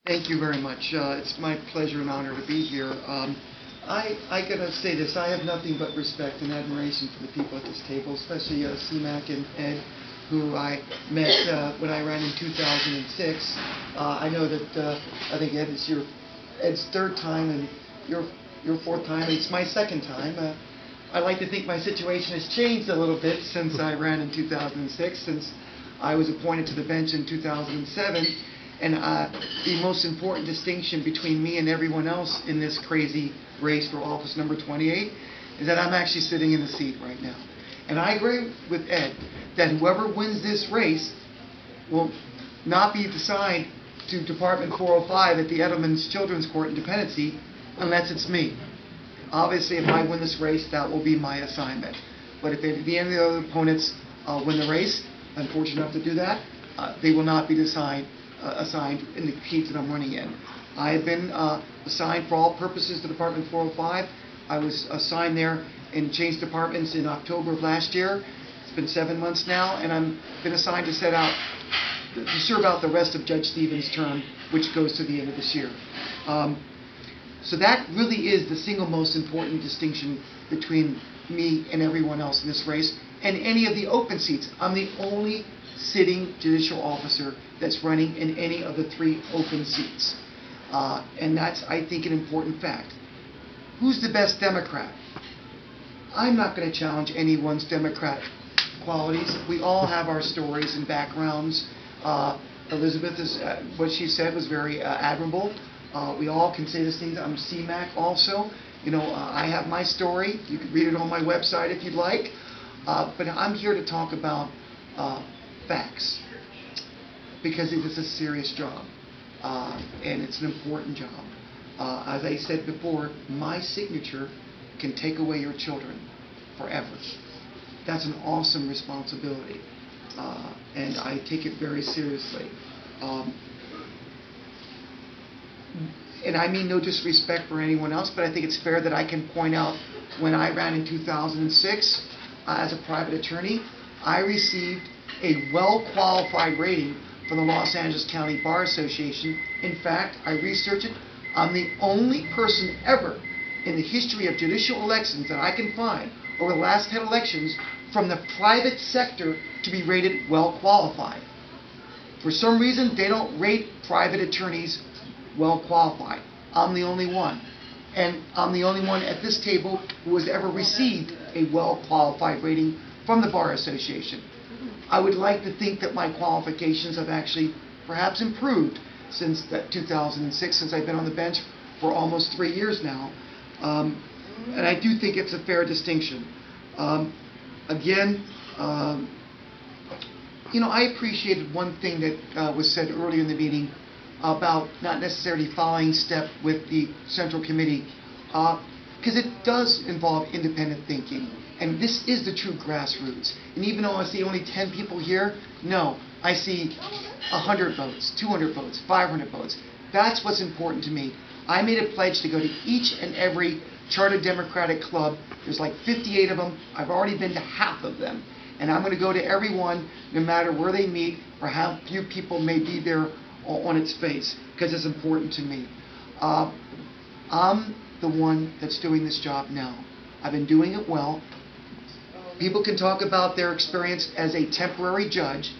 Thank you very much. It's my pleasure and honor to be here. I gotta say this, I have nothing but respect and admiration for the people at this table, especially C-Mac and Ed, who I met when I ran in 2006. I know that I think Ed, it's Ed's third time and your fourth time. It's my second time. I like to think my situation has changed a little bit since I ran in 2006, since I was appointed to the bench in 2007. And the most important distinction between me and everyone else in this crazy race for office number 28 is that I'm actually sitting in the seat right now. And I agree with Ed that whoever wins this race will not be assigned to Department 405 at the Edelman's Children's Court in Dependency unless it's me. Obviously, if I win this race, that will be my assignment. But if any of the other opponents win the race, I'm fortunate enough to do that, they will not be assigned in the seats that I'm running in. I have been assigned for all purposes to Department 405. I was assigned there and changed departments in October of last year. It's been 7 months now, and I've been assigned to serve out the rest of Judge Stevens' term, which goes to the end of this year. So that really is the single most important distinction between me and everyone else in this race and any of the open seats. I'm the only sitting judicial officer that's running in any of the 3 open seats. And that's, I think, an important fact. Who's the best Democrat? I'm not going to challenge anyone's Democratic qualities. We all have our stories and backgrounds. Elizabeth, what she said was very admirable. We all can say these things. I'm C-Mac also. You know, I have my story. You can read it on my website if you'd like. But I'm here to talk about facts, because it is a serious job, and it's an important job. As I said before, my signature can take away your children forever. That's an awesome responsibility, and I take it very seriously. And I mean no disrespect for anyone else, but I think it's fair that I can point out when I ran in 2006 as a private attorney, I received a well-qualified rating from the Los Angeles County Bar Association. In fact, I researched it. I'm the only person ever in the history of judicial elections that I can find over the last 10 elections from the private sector to be rated well-qualified. For some reason, they don't rate private attorneys well-qualified. I'm the only one. And I'm the only one at this table who has ever received a well-qualified rating from the Bar Association. I would like to think that my qualifications have actually perhaps improved since that 2006, since I've been on the bench for almost 3 years now. And I do think it's a fair distinction. Again, you know, I appreciated one thing that was said earlier in the meeting about not necessarily following step with the Central Committee, because it does involve independent thinking. And this is the true grassroots. And even though I see only 10 people here, no, I see 100 votes, 200 votes, 500 votes. That's what's important to me. I made a pledge to go to each and every Chartered Democratic Club. There's like 58 of them. I've already been to half of them. And I'm going to go to every one, no matter where they meet or how few people may be there on its face, because it's important to me. I'm the one that's doing this job now. I've been doing it well. People can talk about their experience as a temporary judge.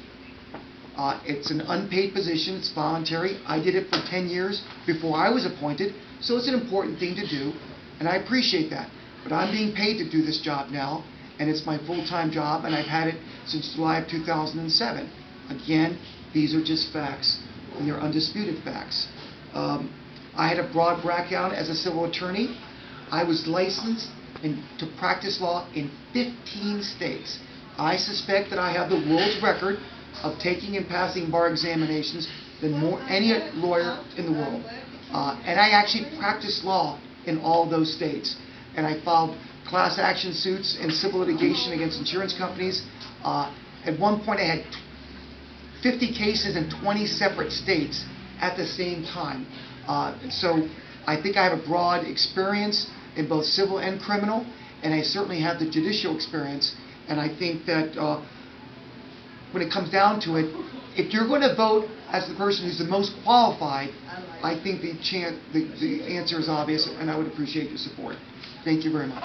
It's an unpaid position. It's voluntary. I did it for 10 years before I was appointed, so it's an important thing to do, and I appreciate that. But I'm being paid to do this job now, and it's my full-time job, and I've had it since July of 2007. Again, these are just facts, and they're undisputed facts. I had a broad background as a civil attorney. I was licensed to practice law in 15 states. I suspect that I have the world's record of taking and passing bar examinations than any lawyer in the world. And I actually practiced law in all those states. And I filed class action suits and civil litigation against insurance companies. At one point I had 50 cases in 20 separate states at the same time. So I think I have a broad experience in both civil and criminal, and I certainly have the judicial experience. And I think that when it comes down to it, if you're going to vote as the person who's the most qualified, I think the answer is obvious, and I would appreciate your support. Thank you very much.